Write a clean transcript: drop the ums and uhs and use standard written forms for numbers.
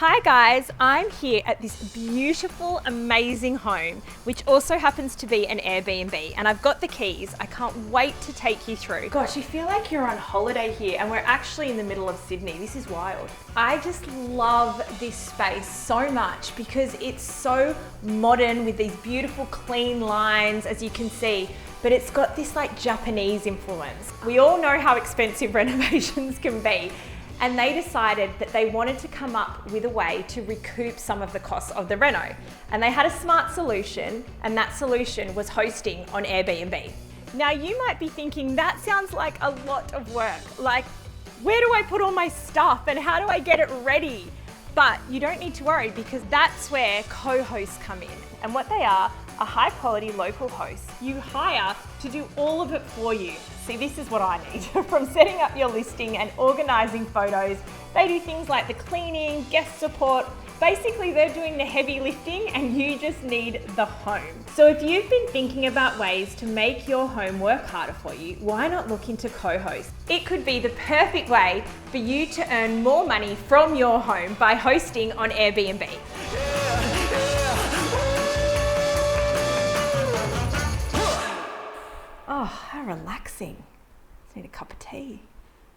Hi guys, I'm here at this beautiful, amazing home, which also happens to be an Airbnb, and I've got the keys. I can't wait to take you through. Gosh, you feel like you're on holiday here, and we're actually in the middle of Sydney. This is wild. I just love this space so much because it's so modern with these beautiful clean lines, as you can see, but it's got this like Japanese influence. We all know how expensive renovations can be. And they decided that they wanted to come up with a way to recoup some of the costs of the reno. And they had a smart solution, and that solution was hosting on Airbnb. Now you might be thinking, that sounds like a lot of work. Like, where do I put all my stuff and how do I get it ready? But you don't need to worry because that's where co-hosts come in. And what they are high quality local hosts you hire to do all of it for you. See, this is what I need. From setting up your listing and organising photos, they do things like the cleaning, guest support. Basically, they're doing the heavy lifting and you just need the home. So if you've been thinking about ways to make your home work harder for you, why not look into co-host? It could be the perfect way for you to earn more money from your home by hosting on Airbnb. Oh, how relaxing. Just need a cup of tea.